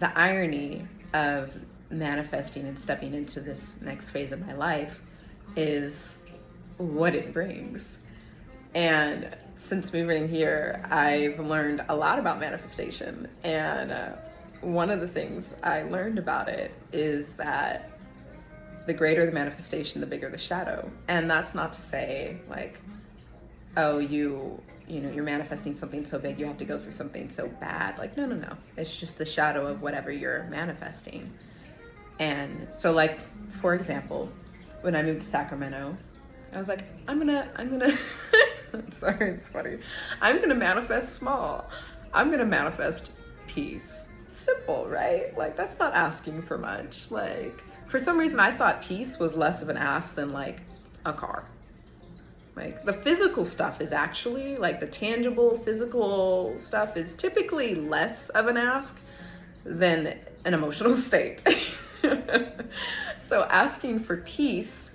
The irony of manifesting and stepping into this next phase of my life is what it brings. And since moving here, I've learned a lot about manifestation. And one of the things I learned about it is that the greater the manifestation, the bigger the shadow. And that's not to say like, oh, you're manifesting something so big, you have to go through something so bad. Like, no. It's just the shadow of whatever you're manifesting. And so like, for example, when I moved to Sacramento, I was like, I'm gonna, I'm sorry, it's funny. I'm gonna manifest small. I'm gonna manifest peace. Simple, right? Like, that's not asking for much. Like, for some reason, I thought peace was less of an ask than like a car. Like, the physical stuff is actually, like, the tangible physical stuff is typically less of an ask than an emotional state. So asking for peace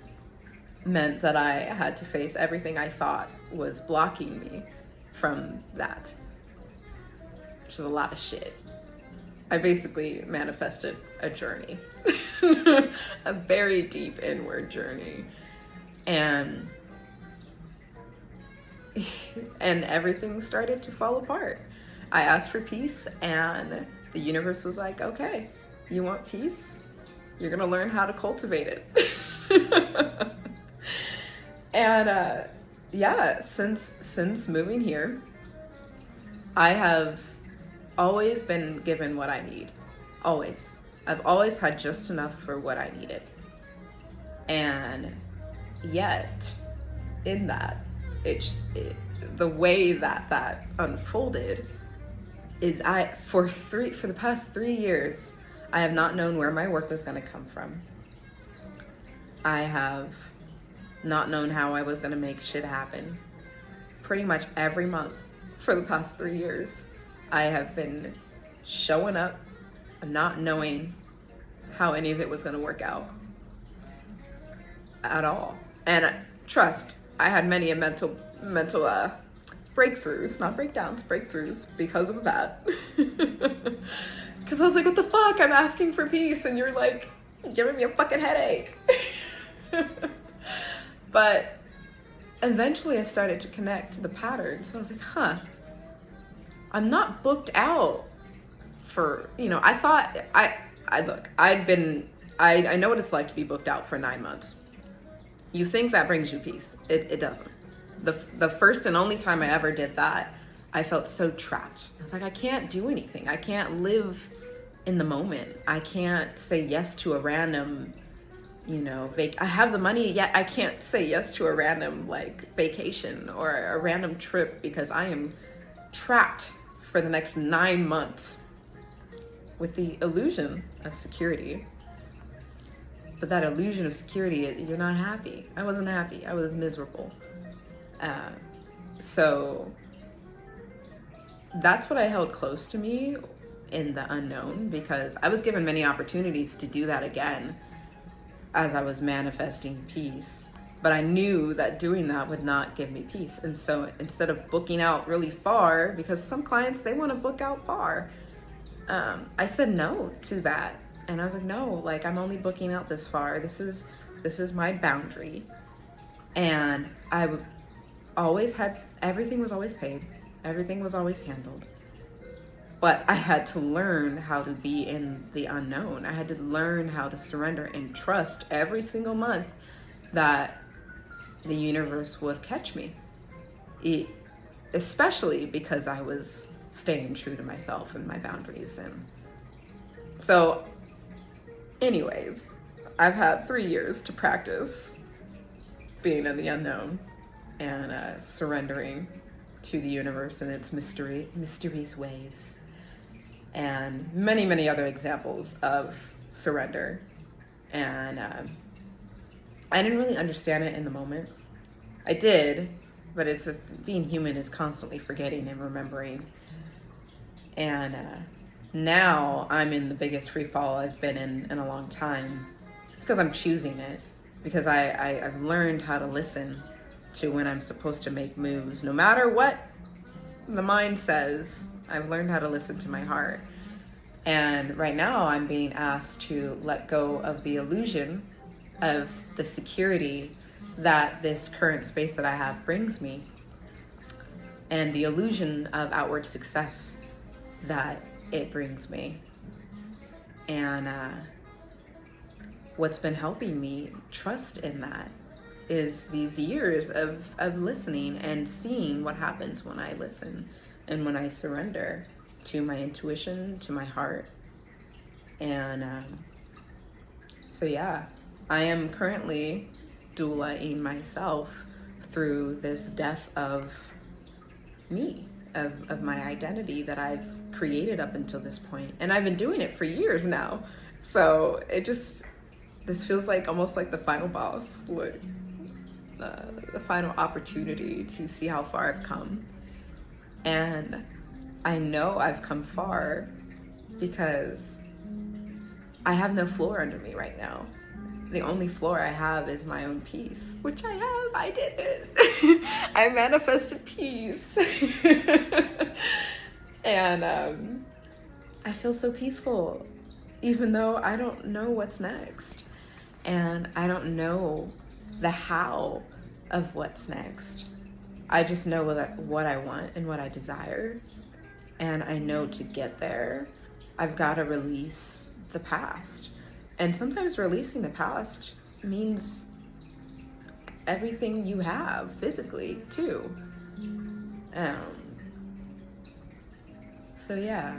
meant that I had to face everything I thought was blocking me from that, which is a lot of shit. I basically manifested a journey, a very deep inward journey. And everything started to fall apart. I asked for peace and the universe was like, okay, you want peace? You're gonna learn how to cultivate it. And yeah, since moving here, I have always been given what I need. Always. I've always had just enough for what I needed. And yet, in that, the way that unfolded is for the past 3 years, I have not known where my work was going to come from. I have not known how I was going to make shit happen. Pretty much every month for the past 3 years, I have been showing up and not knowing how any of it was going to work out at all. And trust, I had many mental breakthroughs, not breakdowns, breakthroughs because of that. Because I was like, what the fuck? I'm asking for peace and you're like giving me a fucking headache. But eventually I started to connect to the patterns. So I was like, huh, I'm not booked out for, I thought, look, I know what it's like to be booked out for 9 months. You think that brings you peace. It doesn't. The first and only time I ever did that, I felt so trapped. I was like, I can't do anything. I can't live in the moment. I can't say yes to a random, I have the money, yet I can't say yes to a random vacation or a random trip because I am trapped for the next 9 months with the illusion of security. But that illusion of security, you're not happy. I wasn't happy. I was miserable. So that's what I held close to me in the unknown, because I was given many opportunities to do that again as I was manifesting peace. But I knew that doing that would not give me peace. And so instead of booking out really far, because some clients, they want to book out far, I said no to that. And I was like, no, I'm only booking out this far. This is my boundary. And I always had, everything was always paid. Everything was always handled. But I had to learn how to be in the unknown. I had to learn how to surrender and trust every single month that the universe would catch me. Especially because I was staying true to myself and my boundaries. And so anyways, I've had 3 years to practice being in the unknown and surrendering to the universe and its mysterious ways, and many, many other examples of surrender. And I didn't really understand it in the moment. I did, but it's just, being human is constantly forgetting and remembering. And now I'm in the biggest free fall I've been in a long time, because I'm choosing it, because I've learned how to listen to when I'm supposed to make moves. No matter what the mind says, I've learned how to listen to my heart. And right now I'm being asked to let go of the illusion of the security that this current space that I have brings me, and the illusion of outward success that it brings me. And what's been helping me trust in that is these years of listening and seeing what happens when I listen and when I surrender to my intuition, to my heart. And so yeah, I am currently doulaing myself through this death of me, of my identity that I've created up until this point. And I've been doing it for years now. So this feels like almost like the final boss, like the final opportunity to see how far I've come. And I know I've come far because I have no floor under me right now. The only floor I have is my own peace, which I have. I did it. I manifested peace. And I feel so peaceful, even though I don't know what's next. And I don't know the how of what's next. I just know what I want and what I desire. And I know to get there, I've got to release the past. And sometimes releasing the past means everything you have physically too. So yeah,